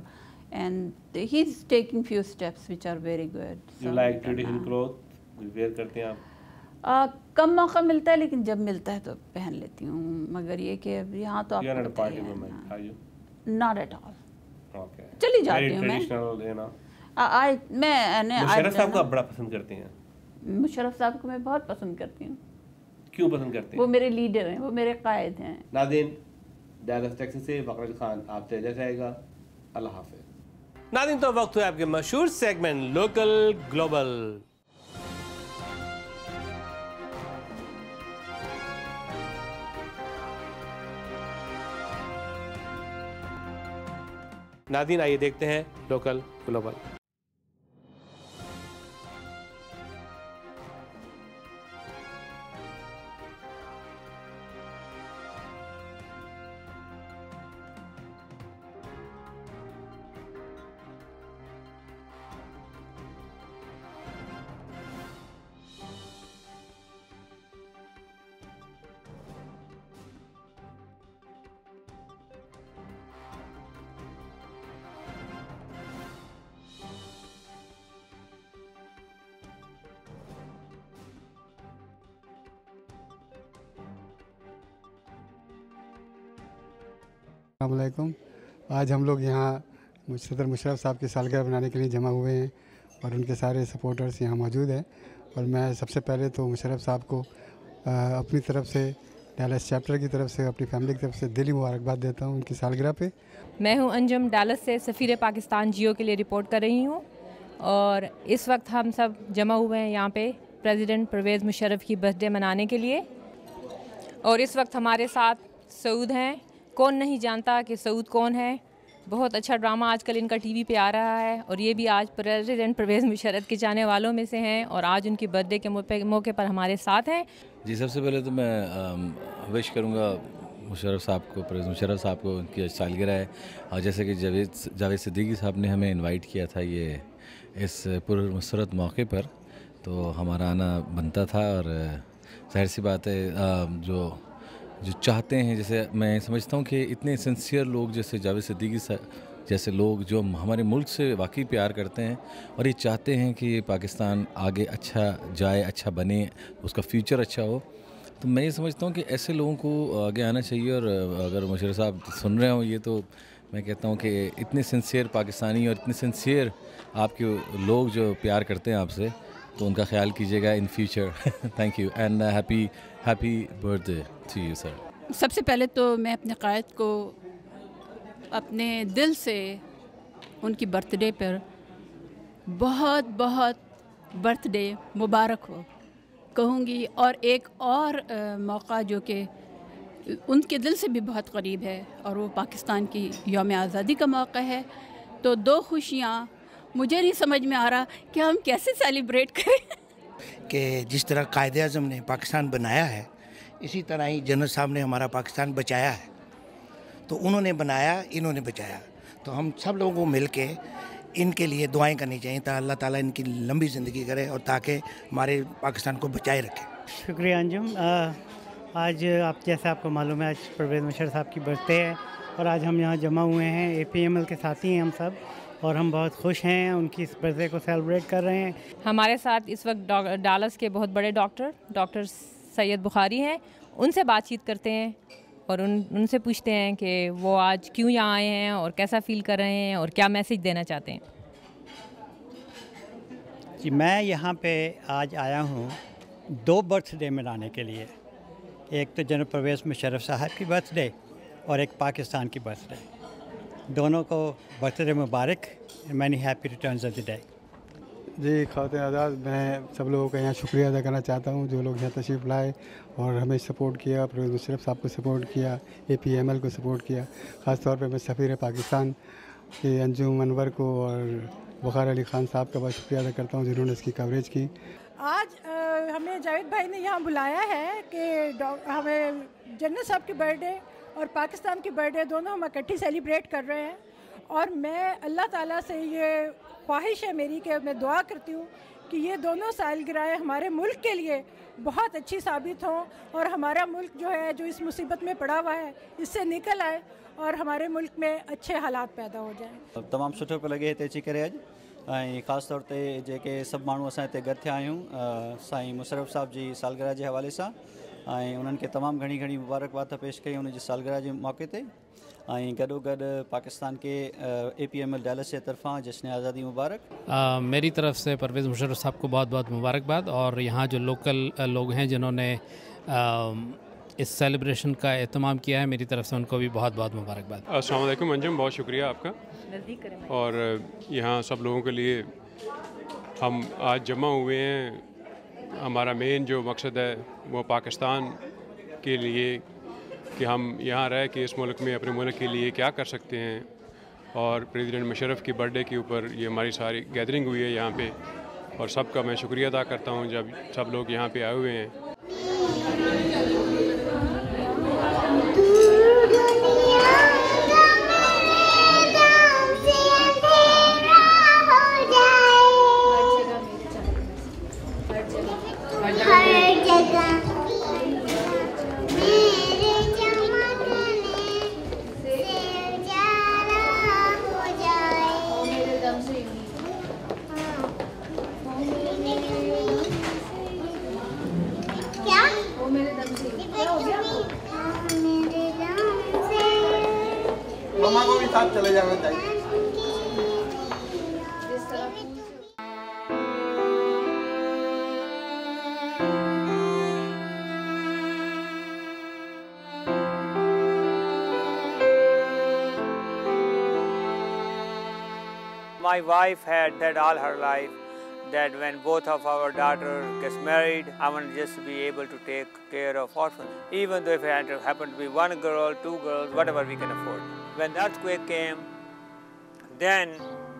and he is taking few steps which are very good. You like traditional cloth wear کرتے ہیں آپ؟ کم موقع ملتا ہے, لیکن جب ملتا ہے تو پہن لیتی ہوں, مگر یہ کہ یہاں تو آپ ناٹ ایٹ آل, چلی جاتی ہوں میں. مشرف صاحب کو آپ بڑا پسند کرتے ہیں؟ मुशर्रफ साहब को मैं बहुत पसंद करती हूँ। क्यों पसंद करते हैं? वो मेरे लीडर हैं, वो मेरे कायद हैं। नादिन डैलस टेक्सास से फ़खर अली खान आपसे इजाज़त चाहेगा। अल्लाह हाफ़िज़। नादिन तो वक्त है आपके मशहूर सेगमेंट लोकल ग्लोबल। नादिन आइए देखते हैं लोकल ग्लोबल। अस्सलामुअलैकुम। आज हम लोग यहाँ सदर मुशर्रफ साहब की सालगिरह बनाने के लिए जमा हुए हैं और उनके सारे सपोर्टर्स यहाँ मौजूद हैं। और मैं सबसे पहले तो मुशर्रफ साहब को अपनी तरफ से, डैलस चैप्टर की तरफ से, अपनी फैमिली की तरफ से दिली मुबारकबाद देता हूँ उनकी सालगिरह पे। मैं हूँ अंजुम, डैलस से सफ़ीर पाकिस्तान जियो के लिए रिपोर्ट कर रही हूँ। और इस वक्त हम सब जमा हुए हैं यहाँ पे प्रेसिडेंट परवेज़ मुशर्रफ की बर्थडे मनाने के लिए। और इस वक्त हमारे साथ सऊद हैं। कौन नहीं जानता कि सऊद कौन है। बहुत अच्छा ड्रामा आजकल इनका टीवी पे आ रहा है और ये भी आज प्रेसिडेंट परवेज़ मुशर्रफ के चाहने वालों में से हैं और आज उनकी बर्थडे के मौके पर हमारे साथ हैं। जी, सबसे पहले तो मैं विश करूँगा मुशर्रफ साहब को, परवेज़ मुशर्रफ साहब को, उनकी सालगिरह है। और जैसे कि जावेद सिद्दीकी साहब ने हमें इनवाइट किया था ये इस पुरमसरत मौके पर, तो हमारा आना बनता था। और ज़ाहिर सी बात है जो चाहते हैं, जैसे मैं समझता हूँ कि इतने सिंसियर लोग जैसे जावेद सिद्दीकी जैसे लोग जो हमारे मुल्क से वाकई प्यार करते हैं और ये चाहते हैं कि पाकिस्तान आगे अच्छा जाए, अच्छा बने, उसका फ्यूचर अच्छा हो, तो मैं ये समझता हूँ कि ऐसे लोगों को आगे आना चाहिए। और अगर मुशर्रफ साहब सुन रहे हो ये, तो मैं कहता हूँ कि इतने सिंसियर पाकिस्तानी और इतने सिंसियर आपके लोग जो प्यार करते हैं आपसे, तो उनका ख्याल कीजिएगा in future. Thank you and happy birthday to you sir. सबसे पहले तो मैं अपने कायद को अपने दिल से उनकी बर्थडे पर बहुत बहुत बर्थडे मुबारक हो कहूँगी। और एक और मौका जो कि उनके दिल से भी बहुत करीब है और वो पाकिस्तान की यौम आज़ादी का मौका है। तो दो खुशियाँ मुझे नहीं समझ में आ रहा कि हम कैसे सेलिब्रेट करें। कि जिस तरह कायदे आज़म ने पाकिस्तान बनाया है, इसी तरह ही जनरल साहब ने हमारा पाकिस्तान बचाया है। तो उन्होंने बनाया, इन्होंने बचाया, तो हम सब लोगों को मिल के इनके लिए दुआएं करनी चाहिए ताकि अल्लाह ताला इनकी लंबी ज़िंदगी करे और ताकि हमारे पाकिस्तान को बचाए रखे। शुक्रिया अंजुम। आज आप जैसे आपको मालूम है, आज परवेज़ मुशर्रफ साहब की बर्थडे है और आज हम यहाँ जमा हुए हैं। APML के साथी हैं हम सब और हम बहुत खुश हैं, उनकी इस बर्थडे को सेलिब्रेट कर रहे हैं। हमारे साथ इस वक्त डैलस के बहुत बड़े डॉक्टर सैयद बुखारी हैं। उनसे बातचीत करते हैं और उनसे पूछते हैं कि वो आज क्यों यहाँ आए हैं और कैसा फ़ील कर रहे हैं और क्या मैसेज देना चाहते हैं। जी, मैं यहाँ पे आज आया हूँ 2 बर्थडे मनाने के लिए। एक तो जनरल परवेज़ मुशर्रफ साहब की बर्थडे और एक पाकिस्तान की बर्थडे। दोनों को बर्थडे मुबारक। Many happy returns of the day. जी, ख़ातिन आज़ाद, मैं सब लोगों का यहाँ शुक्रिया अदा करना चाहता हूँ जो लोग यहाँ तशरीफ़ लाए और हमें सपोर्ट किया, परवेज़ मुशर्रफ साहब को सपोर्ट किया, APML को सपोर्ट किया। ख़ास तौर पे मैं सफ़ीर पाकिस्तान के अंजुम अनवर को और फ़खर अली खान साहब का बहुत शुक्रिया अदा करता हूँ जिन्होंने इसकी कवरेज की। आज हमें जावेद भाई ने यहाँ बुलाया है कि हमें जनरल साहब की बर्थडे और पाकिस्तान की बर्थडे दोनों हम इकट्ठी सेलिब्रेट कर रहे हैं। और मैं अल्लाह ताला से ये ख्वाहिश है मेरी कि मैं दुआ करती हूँ कि ये दोनों सालगिरहें हमारे मुल्क के लिए बहुत अच्छी साबित हों और हमारा मुल्क जो है, जो इस मुसीबत में पड़ा हुआ है, इससे निकल आए और हमारे मुल्क में अच्छे हालात पैदा हो जाएं। तमामु सुठो पियो लॻे हिते अची करे अॼु। ऐं ख़ासि तौर ते जेके सभु माण्हू असां हिते गॾु थिया आहियूं साईं मुशर्रफ साहब जी सालगिरह जे हवाले सां, ऐं उन्हनि खे तमामु घणी मुबारकबाद पेश कई उन जी सालगिरह जे मौक़े ते। ऐं गॾोगॾु पाकिस्तान के APML डैलस जे तरफ़ां जश्न आज़ादी मुबारक। मेरी तरफ से परवेज़ मुशर्रफ साहब को बहुत बहुत मुबारकबाद और यहाँ जो लोकल लोग हैं जिन्होंने इस सेलिब्रेशन का एहतमाम किया है, मेरी तरफ से उनको भी बहुत बहुत मुबारकबाद। अस्सलाम वालेकुम अंजुम, बहुत शुक्रिया आपका। और यहाँ सब लोगों के लिए हम आज जमा हुए हैं। हमारा मेन जो मकसद है वो पाकिस्तान के लिए कि हम यहाँ रह के इस मुल्क में अपने मुल्क के लिए क्या कर सकते हैं, और प्रेसिडेंट मुशर्रफ की बर्थडे के ऊपर ये हमारी सारी गैदरिंग हुई है यहाँ पे, और सबका मैं शुक्रिया अदा करता हूँ जब सब लोग यहाँ पे आए हुए हैं। मम्मा को भी साथ चले जाना चाहिए। My wife had said all her life that when both of our daughters gets married, I want just to be able to take care of orphans. Even though if it happened to be one girl, two girls, whatever we can afford. When the earthquake came, then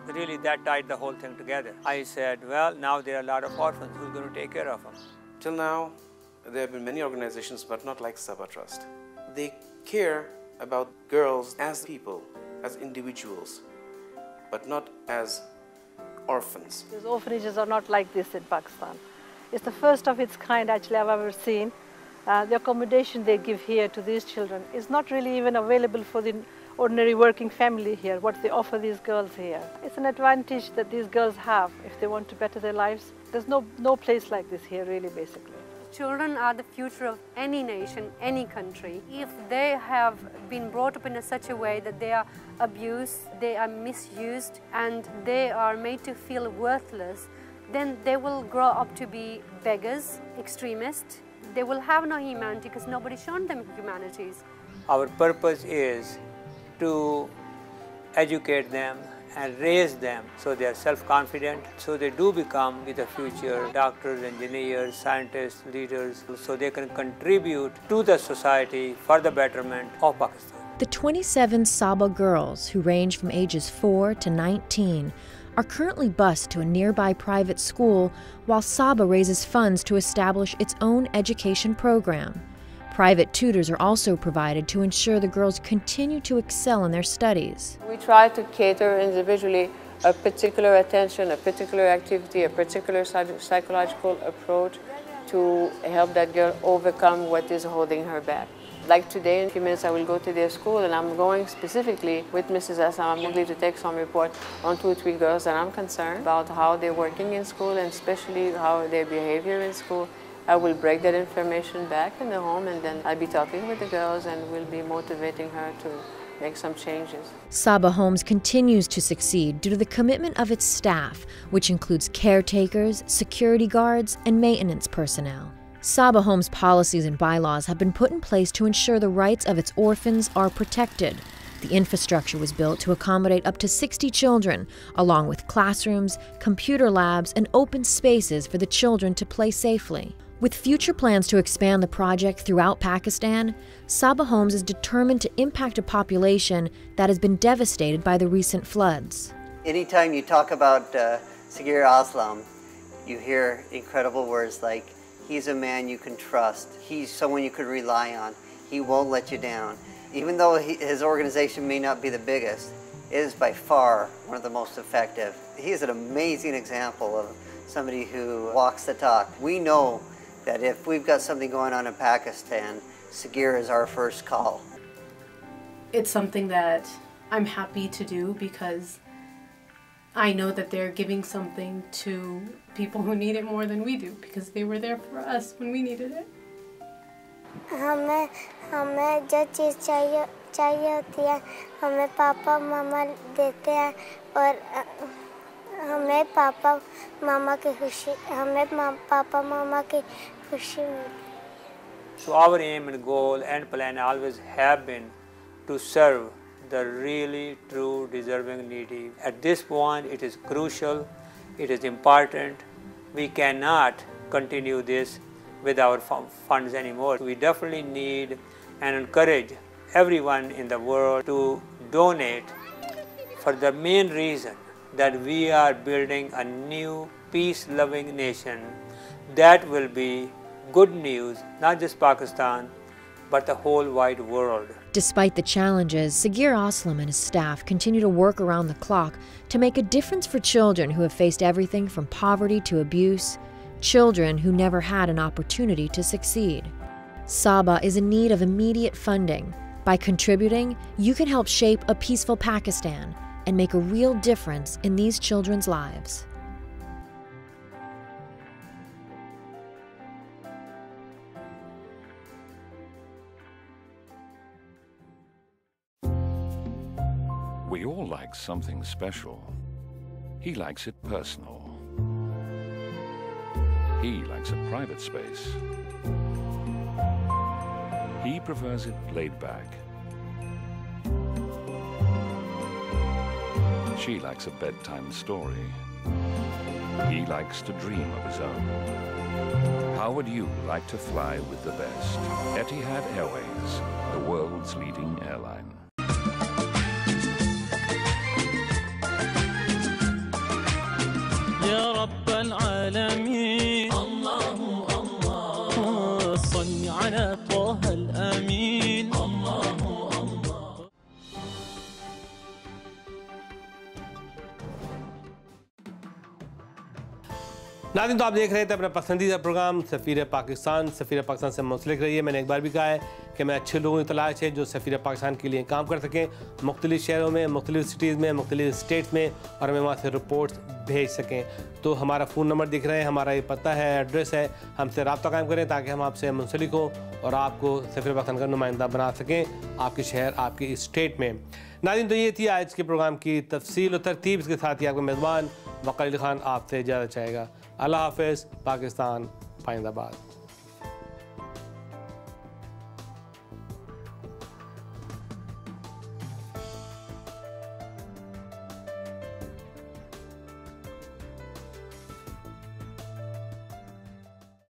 really that tied the whole thing together. I said, well, now there are a lot of orphans. Who's going to take care of them? Till now, there have been many organizations, but not like Saba Trust. They care about girls as people, as individuals, but not as orphans. These orphanages are not like this in Pakistan. It's the first of its kind actually I've ever seen. The accommodation they give here to these children is not really even available for the ordinary working family here, what they offer these girls here. It's an advantage that these girls have if they want to better their lives. There's no place like this here really, basically. Children are the future of any nation, any country. If they have been brought up in such a way that they are abused, they are misused, and they are made to feel worthless, then they will grow up to be beggars, extremists. They will have no humanity because nobody's shown them humanities. Our purpose is to educate them and raise them so they are self-confident, so they do become in the future doctors, engineers, scientists, leaders, so they can contribute to the society for the betterment of Pakistan. The 27 Saba girls, who range from ages 4 to 19, are currently bused to a nearby private school while Saba raises funds to establish its own education program. Private tutors are also provided to ensure the girls continue to excel in their studies. We try to cater individually a particular attention, a particular activity, a particular psychological approach to help that girl overcome what is holding her back. Like today, in a few minutes, I will go to their school, and I'm going specifically with Mrs. Assam Mugli to take some report on 2 or 3 girls that I'm concerned about how they're working in school and especially how their behavior in school. I will break that information back in the home, and then I'll be talking with the girls and we'll be motivating her to make some changes. Saba Homes continues to succeed due to the commitment of its staff, which includes caretakers, security guards, and maintenance personnel. Saba Homes' policies and bylaws have been put in place to ensure the rights of its orphans are protected. The infrastructure was built to accommodate up to 60 children, along with classrooms, computer labs, and open spaces for the children to play safely. With future plans to expand the project throughout Pakistan, Saba Homes is determined to impact a population that has been devastated by the recent floods. Anytime you talk about Sagir Aslam, you hear incredible words like, he's a man you can trust, he's someone you could rely on, he won't let you down. Even though his organization may not be the biggest, it is by far one of the most effective. He is an amazing example of somebody who walks the talk. We know that if we've got something going on in Pakistan, Sagir is our first call. It's something that I'm happy to do because I know that they're giving something to people who need it more than we do because they were there for us when we needed it. हमें जो चीज़ चाहिए होती है हमें पापा मामा देते हैं और हमें पापा मामा की खुशी मिलती है. So our aim and goal and plan always have been to serve the really true deserving needy. At this point it is crucial, it is important. We cannot continue this with our funds anymore. We definitely need and encourage everyone in the world to donate for the main reason that we are building a new peace-loving nation that will be good news, not just Pakistan, but the whole wide world. Despite the challenges, Sagir Aslam and his staff continue to work around the clock to make a difference for children who have faced everything from poverty to abuse, children who never had an opportunity to succeed. Saba is in need of immediate funding. By contributing, you can help shape a peaceful Pakistan and make a real difference in these children's lives. We all like something special. He likes it personal. He likes a private space. He prefers it laid back. She likes a bedtime story. He likes to dream of his own. How would you like to fly with the best? Etihad Airways, the world's leading airline. يا رب العالمين الله الله صل على طه الأمين الله الله. नाज़रीन, तो आप देख रहे थे अपना पसंदीदा प्रोग्राम सफ़ीर पाकिस्तान से मुंसलिक रही है। मैंने एक बार भी कहा है कि मैं अच्छे लोगों की तलाश है जो सफ़ीर पाकिस्तान के लिए काम कर सकें, मुख्तलिफ़ शहरों में, मुख्तलिफ़ सिटीज़ में, मुख्तलिफ़ स्टेट्स में, और हमें वहाँ से रिपोर्ट्स भेज सकें। तो हमारा फ़ोन नंबर दिख रहा है, हमारा ये पता है, एड्रेस है, हमसे रब्ता कायम करें ताकि हम आपसे मुंसलिक हों और आपको सफ़ीर पाकिस्तान का नुमाइंदा बना सकें आपके शहर, आपके स्टेट में। नाज़रीन, तो ये थी आज के प्रोग्राम की तफसील और तरतीब। इसके साथ ही आपका मेज़बान वक़ार अली ख़ान आपसे इजाज़त चाहेगा। अल्लाह हाफ़िज़। पाकिस्तान जिंदाबाद।